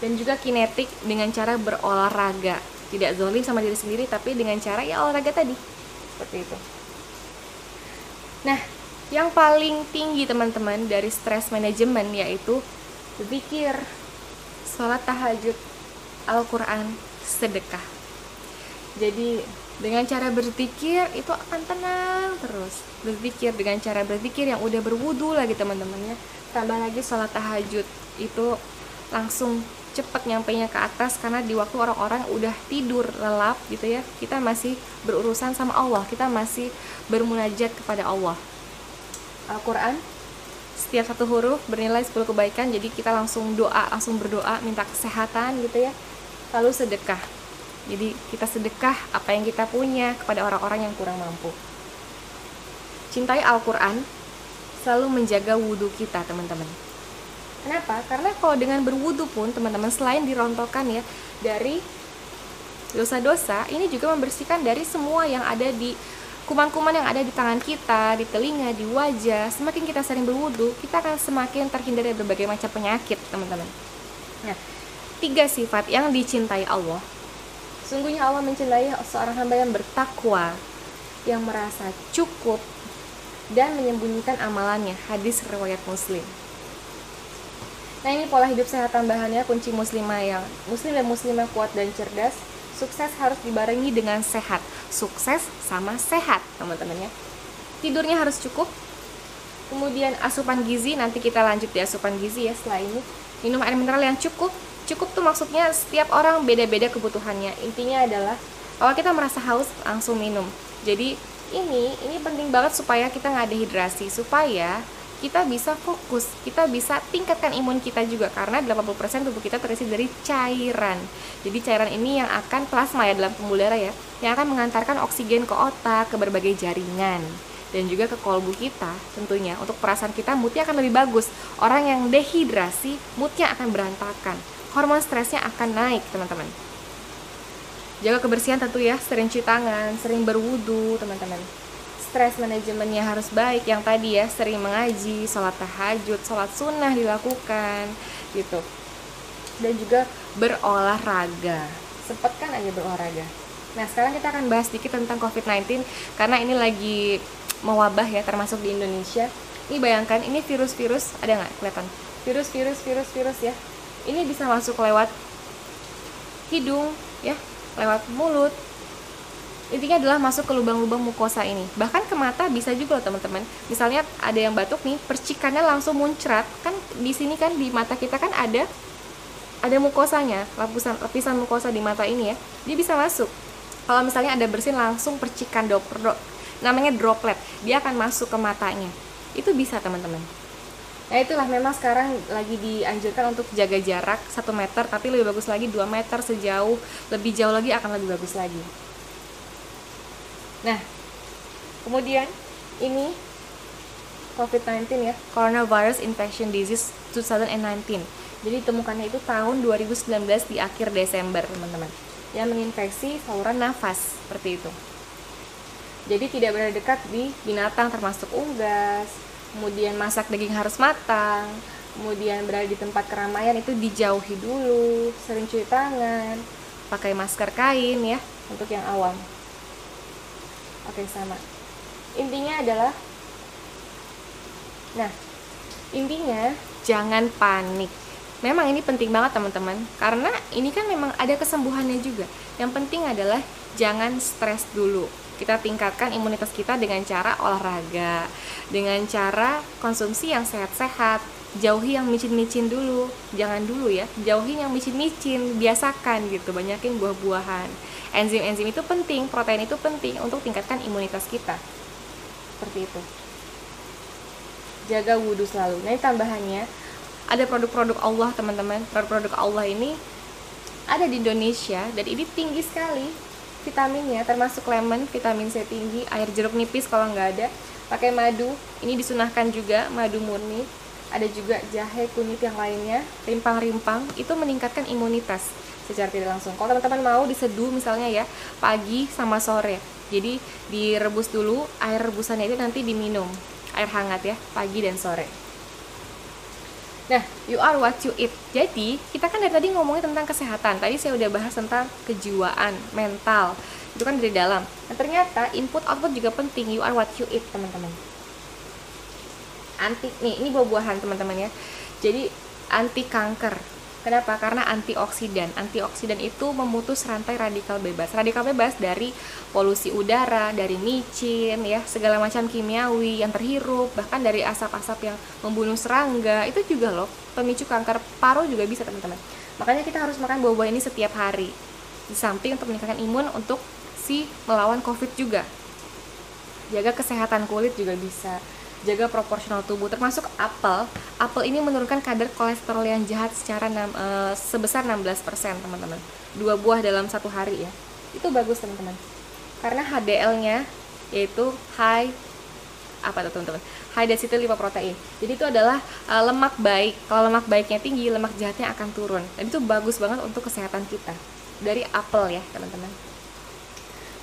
Speaker 1: Dan juga kinetik dengan cara berolahraga, tidak zolim sama diri sendiri tapi dengan cara ya olahraga tadi, seperti itu. Nah, yang paling tinggi teman-teman dari stress manajemen yaitu berzikir, sholat tahajud, Al-Quran, sedekah. Jadi dengan cara berzikir itu akan tenang terus. Berzikir dengan cara berzikir yang udah berwudu lagi teman-teman ya. Tambah lagi sholat tahajud itu langsung cepet nyampainya ke atas karena di waktu orang-orang udah tidur lelap gitu ya. Kita masih berurusan sama Allah, kita masih bermunajat kepada Allah. Al-Quran setiap satu huruf bernilai 10 kebaikan, jadi kita langsung berdoa minta kesehatan gitu ya. Lalu sedekah, jadi kita sedekah apa yang kita punya kepada orang-orang yang kurang mampu. Cintai Al-Quran, selalu menjaga wudhu kita teman-teman. Kenapa? Karena kalau dengan berwudhu pun teman-teman selain dirontokkan ya dari dosa-dosa, ini juga membersihkan dari semua yang ada di kuman-kuman yang ada di tangan kita, di telinga, di wajah. Semakin kita sering berwudu, kita akan semakin terhindar dari berbagai macam penyakit, teman-teman. Nah, 3 sifat yang dicintai Allah. Sungguhnya Allah mencintai seorang hamba yang bertakwa, yang merasa cukup, dan menyembunyikan amalannya. Hadis riwayat Muslim. Nah, ini pola hidup sehat tambahannya, kunci muslim dan muslimah kuat dan cerdas. Sukses harus dibarengi dengan sehat. Sukses sama sehat, teman-teman ya. Tidurnya harus cukup. Kemudian asupan gizi, nanti kita lanjut di asupan gizi ya setelah ini. Minum air mineral yang cukup. Cukup tuh maksudnya setiap orang beda-beda kebutuhannya. Intinya adalah kalau kita merasa haus langsung minum. Jadi ini penting banget supaya kita nggak dehidrasi, supaya kita bisa fokus, kita bisa tingkatkan imun kita juga karena 80% tubuh kita terisi dari cairan. Jadi cairan ini yang akan plasma ya dalam pembuluh darah ya, yang akan mengantarkan oksigen ke otak, ke berbagai jaringan dan juga ke kolbu kita tentunya. Untuk perasaan kita moodnya akan lebih bagus. Orang yang dehidrasi moodnya akan berantakan, hormon stresnya akan naik teman-teman. Jaga kebersihan tentu ya, sering cuci tangan, sering berwudu teman-teman. Stress manajemennya harus baik, yang tadi ya sering mengaji, sholat tahajud, sholat sunnah dilakukan gitu. Dan juga berolahraga, sempatkan aja berolahraga. Nah sekarang kita akan bahas sedikit tentang COVID-19 karena ini lagi mewabah ya, termasuk di Indonesia. Ini bayangkan, ini virus-virus, ada nggak kelihatan? Virus ya. Ini bisa masuk lewat hidung ya, lewat mulut. Intinya adalah masuk ke lubang-lubang mukosa ini. Bahkan ke mata bisa juga loh teman-teman. Misalnya ada yang batuk nih, percikannya langsung muncrat. Kan di sini kan di mata kita kan ada mukosanya, lapisan mukosa di mata ini ya. Dia bisa masuk. Kalau misalnya ada bersin langsung percikan namanya droplet, dia akan masuk ke matanya. Itu bisa teman-teman. Nah itulah memang sekarang lagi dianjurkan untuk jaga jarak 1 meter, tapi lebih bagus lagi 2 meter lebih jauh lagi akan lebih bagus lagi. Nah, kemudian ini COVID-19 ya, Coronavirus Infection Disease 2019. Jadi ditemukannya itu tahun 2019 di akhir Desember, teman-teman. Yang menginfeksi saluran nafas, seperti itu. Jadi tidak berada dekat di binatang termasuk unggas. Kemudian masak daging harus matang. Kemudian berada di tempat keramaian itu dijauhi dulu. Sering cuci tangan, pakai masker kain ya, untuk yang awam. Oke, sama. Intinya jangan panik. Memang ini penting banget teman-teman, karena ini kan memang ada kesembuhannya juga. Yang penting adalah jangan stres dulu. Kita tingkatkan imunitas kita dengan cara olahraga, dengan cara konsumsi yang sehat-sehat, jauhi yang micin-micin dulu, jangan dulu ya, jauhi yang micin-micin, biasakan gitu, banyakin buah-buahan. Enzim-enzim itu penting, protein itu penting untuk tingkatkan imunitas kita, seperti itu. Jaga wudhu selalu. Nah, ini tambahannya ada produk-produk Allah teman-teman. Produk-produk Allah ini ada di Indonesia dan ini tinggi sekali vitaminnya, termasuk lemon, vitamin C tinggi, air jeruk nipis kalau nggak ada, pakai madu, ini disunahkan juga, madu murni, ada juga jahe, kunyit yang lainnya, rimpang-rimpang, itu meningkatkan imunitas secara tidak langsung. Kalau teman-teman mau diseduh misalnya ya, pagi sama sore, jadi direbus dulu, air rebusannya itu nanti diminum, air hangat ya, pagi dan sore. Nah, you are what you eat. Jadi, kita kan dari tadi ngomongin tentang kesehatan. Tadi saya udah bahas tentang kejiwaan, mental. Itu kan dari dalam. Nah, ternyata input output juga penting. You are what you eat, teman-teman. Ini buah-buahan, teman-teman ya. Jadi, anti kanker. Kenapa? Karena antioksidan. Antioksidan itu memutus rantai radikal bebas. Radikal bebas dari polusi udara, dari micin, ya, segala macam kimiawi yang terhirup, bahkan dari asap-asap yang membunuh serangga. Itu juga loh pemicu kanker paru juga bisa, teman-teman. Makanya kita harus makan buah-buah ini setiap hari. Di samping untuk meningkatkan imun untuk melawan COVID juga. Jaga kesehatan kulit juga bisa. Jaga proporsional tubuh, termasuk apel. Apel ini menurunkan kadar kolesterol yang jahat sebesar 16%, teman-teman. 2 buah dalam 1 hari ya. Itu bagus, teman-teman. Karena HDL-nya yaitu high teman-teman? High density lipoprotein. Jadi itu adalah lemak baik. Kalau lemak baiknya tinggi, lemak jahatnya akan turun. Dan itu bagus banget untuk kesehatan kita. Dari apel ya, teman-teman.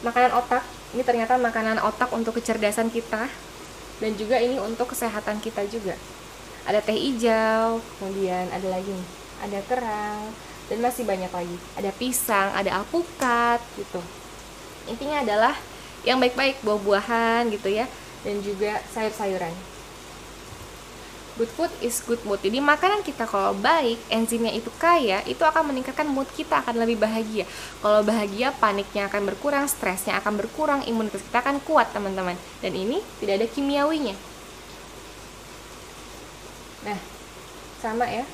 Speaker 1: Makanan otak, ini ternyata makanan otak untuk kecerdasan kita. Dan juga ini untuk kesehatan kita juga. Ada teh hijau, kemudian ada lagi nih, ada kerang, dan masih banyak lagi. Ada pisang, ada alpukat gitu. Intinya adalah yang baik-baik, buah-buahan gitu ya, dan juga sayur-sayuran. Good food is good mood. Jadi makanan kita kalau baik, enzimnya itu kaya, itu akan meningkatkan mood kita, akan lebih bahagia. Kalau bahagia, paniknya akan berkurang, stresnya akan berkurang, imunitas kita akan kuat, teman-teman. Dan ini tidak ada kimiawinya. Nah, sama ya.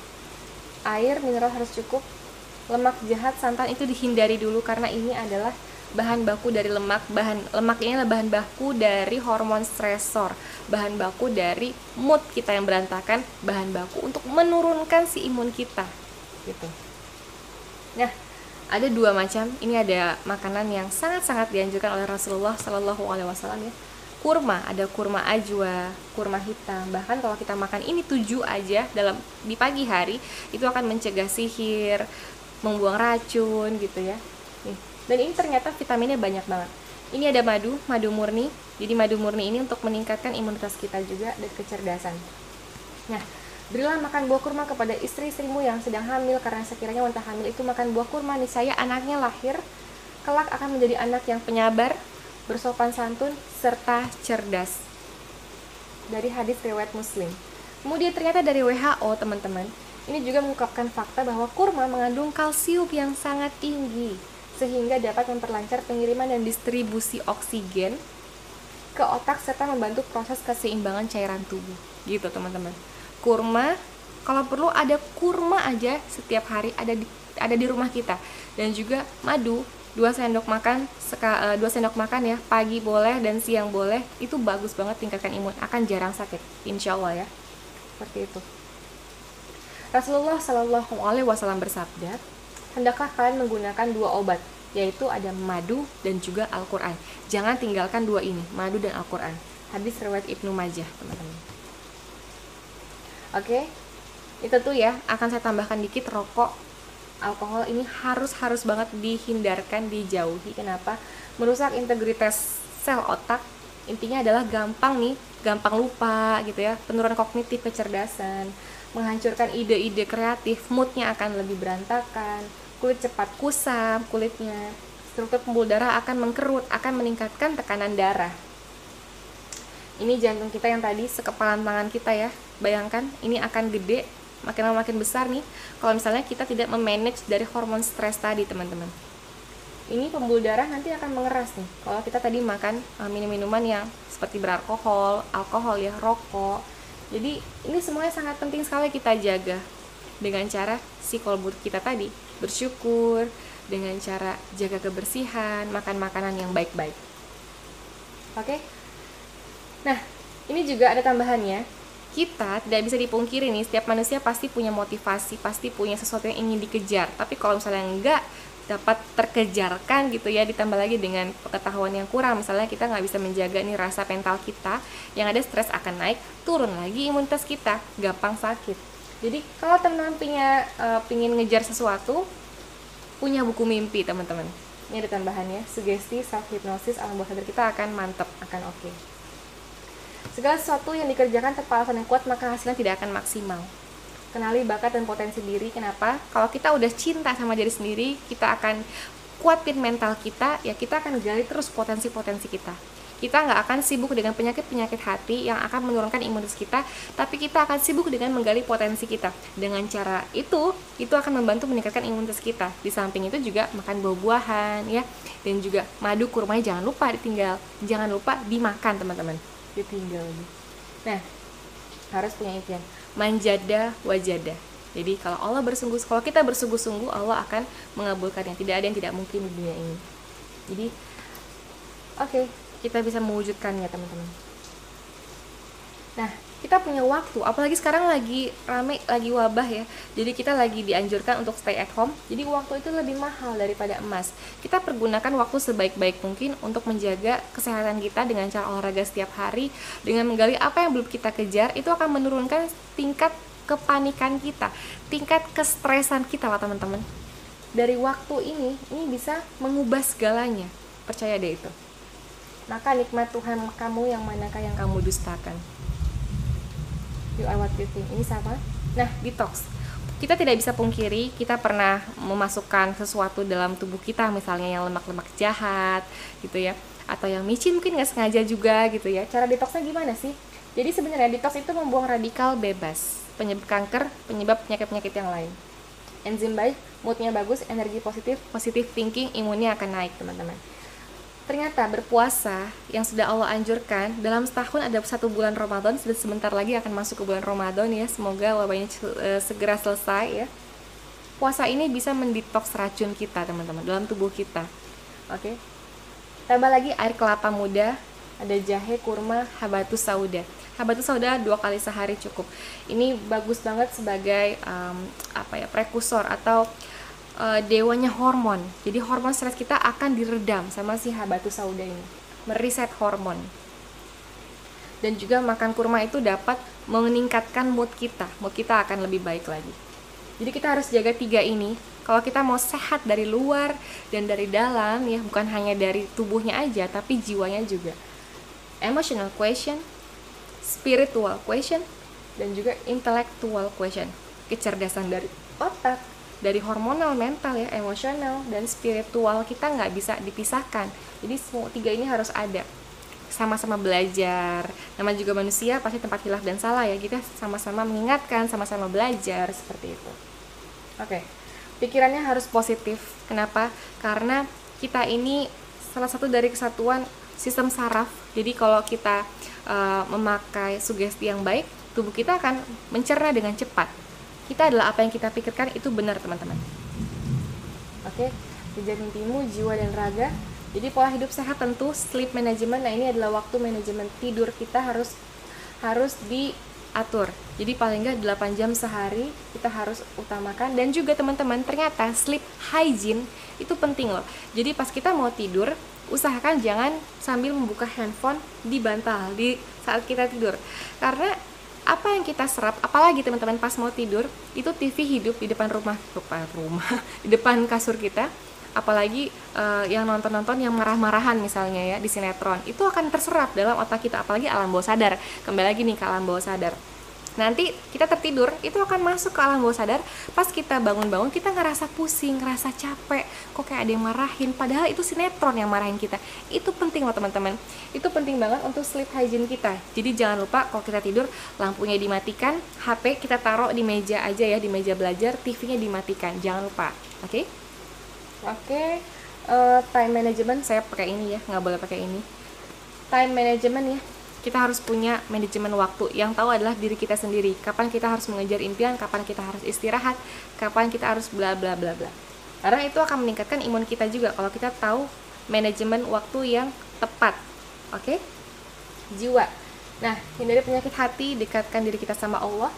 Speaker 1: Air mineral harus cukup. Lemak jahat, santan itu dihindari dulu karena ini adalah bahan baku dari lemak. Lemak ini adalah bahan baku dari hormon stresor, bahan baku dari mood kita yang berantakan, bahan baku untuk menurunkan si imun kita gitu. Nah, ada 2 macam. Ini ada makanan yang sangat-sangat dianjurkan oleh Rasulullah Shallallahu Alaihi Wasallam ya. Kurma, ada kurma ajwa, kurma hitam. Bahkan kalau kita makan ini 7 aja di pagi hari, itu akan mencegah sihir, membuang racun gitu ya. Nih. Dan ini ternyata vitaminnya banyak banget. Ini ada madu murni. Jadi madu murni ini untuk meningkatkan imunitas kita juga dan kecerdasan. Nah, berilah makan buah kurma kepada istri-istrimu yang sedang hamil, karena sekiranya wanita hamil itu makan buah kurma, niscaya anaknya lahir kelak akan menjadi anak yang penyabar, bersopan santun, serta cerdas. Dari hadis riwayat Muslim. Kemudian ternyata dari WHO, teman-teman, ini juga mengungkapkan fakta bahwa kurma mengandung kalsium yang sangat tinggi, sehingga dapat memperlancar pengiriman dan distribusi oksigen ke otak serta membantu proses keseimbangan cairan tubuh. Gitu, teman-teman. Kurma, kalau perlu ada kurma aja setiap hari ada di rumah kita. Dan juga madu, 2 sendok makan ya, pagi boleh dan siang boleh. Itu bagus banget tingkatkan imun, akan jarang sakit, insya Allah ya. Seperti itu. Rasulullah Shallallahu Alaihi Wasallam bersabda, hendaklah kalian menggunakan 2 obat, yaitu ada madu dan juga Al-Quran. Jangan tinggalkan 2 ini, madu dan Al-Quran. Hadis riwayat Ibnu Majah, teman-teman. Oke, itu tuh ya. Akan saya tambahkan dikit, rokok, alkohol ini harus banget dihindarkan, dijauhi. Kenapa? Merusak integritas sel otak. Intinya adalah gampang lupa gitu ya. Penurunan kognitif, kecerdasan, menghancurkan ide-ide kreatif, moodnya akan lebih berantakan, kulit cepat kusam kulitnya, struktur pembuluh darah akan mengkerut, akan meningkatkan tekanan darah. Ini jantung kita yang tadi sekepalan tangan kita ya, bayangkan ini akan gede, makin lama makin besar nih kalau misalnya kita tidak memanage dari hormon stres tadi, teman-teman. Ini pembuluh darah nanti akan mengeras nih kalau kita tadi makan minum-minuman yang seperti beralkohol, alkohol ya, rokok. Jadi ini semuanya sangat penting sekali kita jaga dengan cara psikolog kita tadi, bersyukur, dengan cara jaga kebersihan, makan makanan yang baik-baik. Oke? Nah, ini juga ada tambahannya. Kita tidak bisa dipungkiri nih, setiap manusia pasti punya motivasi, pasti punya sesuatu yang ingin dikejar. Tapi kalau misalnya enggak dapat terkejarkan gitu ya, ditambah lagi dengan pengetahuan yang kurang, misalnya kita nggak bisa menjaga nih rasa mental kita, yang ada stres akan naik, turun lagi imunitas kita, gampang sakit. Jadi kalau teman-teman pingin ngejar sesuatu, punya buku mimpi teman-teman. Ini ada tambahannya, sugesti, self hypnosis, alam bawah sadar kita akan mantep, akan oke. Segala sesuatu yang dikerjakan tanpa alasan yang kuat, maka hasilnya tidak akan maksimal. Kenali bakat dan potensi diri. Kenapa? Kalau kita udah cinta sama diri sendiri, kita akan kuatin mental kita, ya kita akan gali terus potensi-potensi kita. Kita nggak akan sibuk dengan penyakit-penyakit hati yang akan menurunkan imunitas kita, tapi kita akan sibuk dengan menggali potensi kita. Dengan cara itu akan membantu meningkatkan imunitas kita. Di samping itu juga makan buah-buahan ya, dan juga madu kurmanya jangan lupa ditinggal, jangan lupa dimakan teman-teman, ditinggal. Nah, harus punya impian, manjada wajada. Jadi kalau kita bersungguh-sungguh, Allah akan mengabulkannya. Tidak ada yang tidak mungkin di dunia ini. Jadi oke, kita bisa mewujudkannya teman-teman. Nah, kita punya waktu, apalagi sekarang lagi rame, lagi wabah ya. Jadi kita lagi dianjurkan untuk stay at home. Jadi waktu itu lebih mahal daripada emas. Kita pergunakan waktu sebaik-baik mungkin untuk menjaga kesehatan kita dengan cara olahraga setiap hari, dengan menggali apa yang belum kita kejar. Itu akan menurunkan tingkat kepanikan kita, tingkat kestresan kita lah teman-teman. Dari waktu ini bisa mengubah segalanya. Percaya deh itu. Maka nikmat Tuhan kamu yang manakah yang kamu dustakan? You are what you think. Ini sama. Nah, detox. Kita tidak bisa pungkiri, kita pernah memasukkan sesuatu dalam tubuh kita, misalnya yang lemak-lemak jahat, gitu ya, atau yang micin mungkin nggak sengaja juga, gitu ya. Cara detoxnya gimana sih? Jadi sebenarnya detox itu membuang radikal bebas, penyebab kanker, penyebab penyakit-penyakit yang lain. Enzim baik, moodnya bagus, energi positif, positive thinking, imunnya akan naik teman-teman. Ternyata berpuasa yang sudah Allah anjurkan, dalam setahun ada 1 bulan Ramadan, sudah sebentar lagi akan masuk ke bulan Ramadan ya, semoga wabahnya segera selesai ya. Puasa ini bisa mendetoks racun kita teman-teman dalam tubuh kita. Oke. Tambah lagi air kelapa muda, ada jahe, kurma, habatus sauda. Habatus sauda 2 kali sehari cukup. Ini bagus banget sebagai prekursor atau dewanya hormon. Jadi hormon stres kita akan diredam sama si habatus sauda ini, mereset hormon. Dan juga makan kurma itu dapat meningkatkan mood kita akan lebih baik lagi. Jadi kita harus jaga 3 ini kalau kita mau sehat dari luar dan dari dalam ya, bukan hanya dari tubuhnya aja tapi jiwanya juga. Emotional question, spiritual question, dan juga intellectual question, kecerdasan dari otak, dari hormonal, mental ya, emosional, dan spiritual kita nggak bisa dipisahkan. Jadi semua 3 ini harus ada, sama-sama belajar. Nama juga manusia pasti tempat hilaf dan salah ya, kita sama-sama mengingatkan, sama-sama belajar seperti itu. Oke. Pikirannya harus positif. Kenapa? Karena kita ini salah satu dari kesatuan sistem saraf. Jadi kalau kita memakai sugesti yang baik, tubuh kita akan mencerna dengan cepat. Kita adalah apa yang kita pikirkan, itu benar teman-teman. Oke, dijaga mimpimu, jiwa dan raga. Jadi pola hidup sehat tentu sleep management. Nah, ini adalah waktu manajemen tidur kita harus diatur. Jadi paling nggak 8 jam sehari kita harus utamakan. Dan juga teman-teman, ternyata sleep hygiene itu penting loh. Jadi pas kita mau tidur, usahakan jangan sambil membuka handphone di bantal di saat kita tidur. Karena apa yang kita serap, apalagi teman-teman pas mau tidur, itu TV hidup di depan rumah di depan kasur kita, apalagi yang nonton yang marah-marahan misalnya ya di sinetron, itu akan terserap dalam otak kita, apalagi alam bawah sadar. Kembali lagi nih ke alam bawah sadar. Nanti kita tertidur, itu akan masuk ke alam bawah sadar. Pas kita bangun-bangun, kita ngerasa pusing, ngerasa capek, kok kayak ada yang marahin, padahal itu sinetron yang marahin kita. Itu penting loh teman-teman. Itu penting banget untuk sleep hygiene kita. Jadi jangan lupa kalau kita tidur, lampunya dimatikan, HP kita taruh di meja aja ya, di meja belajar, TV-nya dimatikan. Jangan lupa. Oke? Time management saya pakai ini ya, nggak boleh pakai ini. Time management ya. kita harus punya manajemen waktu. Yang tahu adalah diri kita sendiri. Kapan kita harus mengejar impian, kapan kita harus istirahat, kapan kita harus bla bla bla bla. Karena itu akan meningkatkan imun kita juga kalau kita tahu manajemen waktu yang tepat. Oke? Jiwa. Nah, hindari penyakit hati, dekatkan diri kita sama Allah.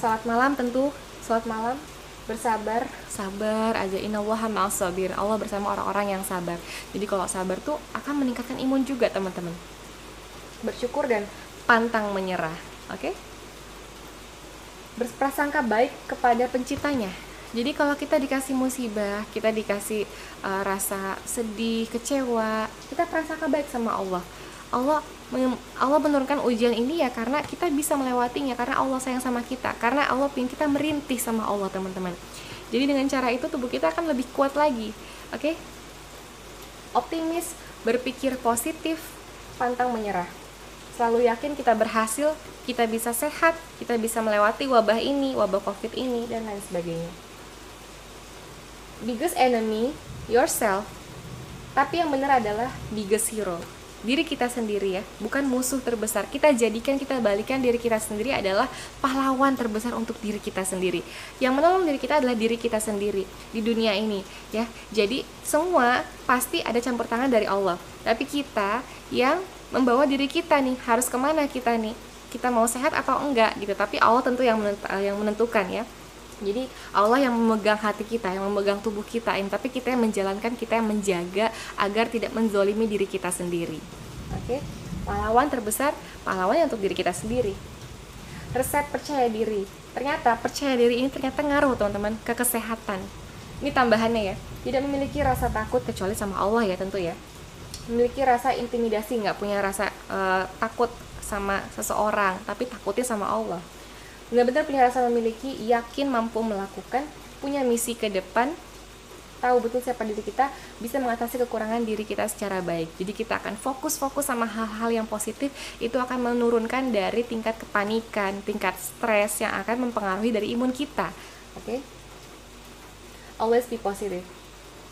Speaker 1: Salat malam tentu, salat malam, bersabar, sabar aja. Innallaha ma'as sabir. Allah bersama orang-orang yang sabar. Jadi kalau sabar tuh akan meningkatkan imun juga, teman-teman. Bersyukur dan pantang menyerah. Oke? Berprasangka baik kepada penciptanya. Jadi kalau kita dikasih musibah, kita dikasih rasa sedih, kecewa, kita prasangka baik sama Allah. Allah menurunkan ujian ini ya karena kita bisa melewatinya, karena Allah sayang sama kita, karena Allah ingin kita merintih sama Allah, teman-teman. Jadi dengan cara itu tubuh kita akan lebih kuat lagi. Oke? Optimis, berpikir positif, pantang menyerah. Selalu yakin kita berhasil, kita bisa sehat, kita bisa melewati wabah ini, wabah COVID ini, dan lain sebagainya. Biggest enemy, yourself. Tapi yang benar adalah biggest hero. Diri kita sendiri ya, bukan musuh terbesar. Kita balikan diri kita sendiri adalah pahlawan terbesar untuk diri kita sendiri. Yang menolong diri kita adalah diri kita sendiri di dunia ini ya. Jadi semua pasti ada campur tangan dari Allah. Tapi kita yang membawa diri kita nih, harus kemana kita nih? Kita mau sehat atau enggak gitu. Tapi Allah tentu yang menentukan ya. Jadi Allah yang memegang hati kita, yang memegang tubuh kita, tapi kita yang menjalankan, kita yang menjaga agar tidak menzolimi diri kita sendiri. Oke? Pahlawan terbesar, pahlawan yang untuk diri kita sendiri. Resep percaya diri. Ternyata percaya diri ini ternyata ngaruh, teman-teman, ke kesehatan. Ini tambahannya ya. Tidak memiliki rasa takut kecuali sama Allah ya tentu ya. Memiliki rasa intimidasi, nggak punya rasa takut sama seseorang, tapi takutnya sama Allah. Benar-benar punya rasa memiliki, yakin mampu melakukan, punya misi ke depan, tahu betul siapa diri kita, bisa mengatasi kekurangan diri kita secara baik. Jadi kita akan fokus sama hal-hal yang positif, itu akan menurunkan dari tingkat kepanikan, tingkat stres yang akan mempengaruhi dari imun kita. Oke? Always be positive.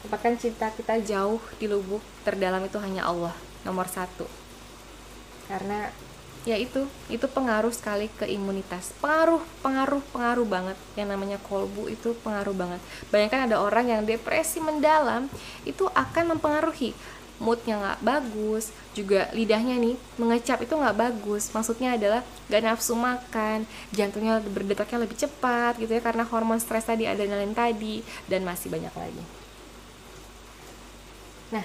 Speaker 1: Tempatkan cinta kita jauh di lubuk terdalam itu hanya Allah, nomor 1. Karena ya itu pengaruh sekali ke imunitas. Pengaruh banget. Yang namanya kolbu itu pengaruh banget. Bayangkan ada orang yang depresi mendalam, itu akan mempengaruhi moodnya nggak bagus, juga lidahnya nih mengecap, itu nggak bagus. Maksudnya adalah gak nafsu makan, jantungnya berdetaknya lebih cepat gitu ya, karena hormon stres tadi, adrenalin tadi, dan masih banyak lagi. Nah,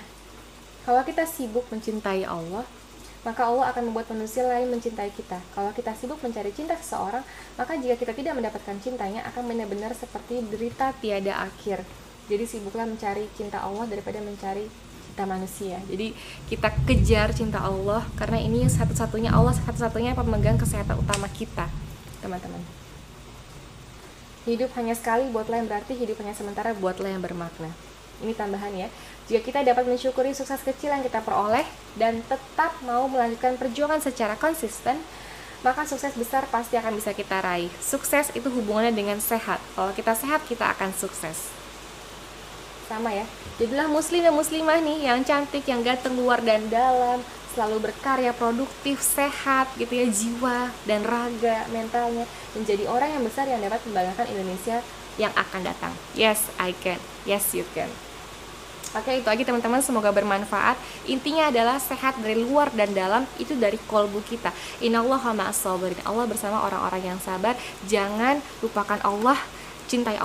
Speaker 1: kalau kita sibuk mencintai Allah, maka Allah akan membuat manusia lain mencintai kita. Kalau kita sibuk mencari cinta seseorang, maka jika kita tidak mendapatkan cintanya, akan benar-benar seperti derita tiada akhir. Jadi sibuklah mencari cinta Allah daripada mencari cinta manusia. Jadi kita kejar cinta Allah, karena ini satu-satunya, Allah satu-satunya pemegang kesehatan utama kita, teman-teman. Hidup hanya sekali, buatlah yang berarti. Hidup hanya sementara, buatlah yang bermakna. Ini tambahan ya. Jika kita dapat mensyukuri sukses kecil yang kita peroleh dan tetap mau melanjutkan perjuangan secara konsisten, maka sukses besar pasti akan bisa kita raih. Sukses itu hubungannya dengan sehat. Kalau kita sehat, kita akan sukses. Sama ya. Jadilah muslim dan muslimah nih yang cantik, yang ganteng luar dan dalam, selalu berkarya, produktif, sehat gitu ya, jiwa dan raga, mentalnya, menjadi orang yang besar yang dapat membanggakan Indonesia yang akan datang. Yes, I can. Yes, you can. Oke, itu aja teman-teman, semoga bermanfaat. Intinya adalah sehat dari luar dan dalam, itu dari kolbu kita. Innallaha ma'as sabirin. Allah bersama orang-orang yang sabar. Jangan lupakan Allah, cintai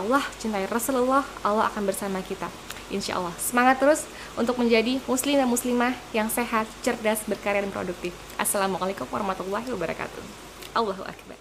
Speaker 1: Rasulullah, Allah akan bersama kita. Insya Allah. Semangat terus untuk menjadi muslim dan muslimah yang sehat, cerdas, berkarya, dan produktif. Assalamualaikum warahmatullahi wabarakatuh. Allahu Akbar.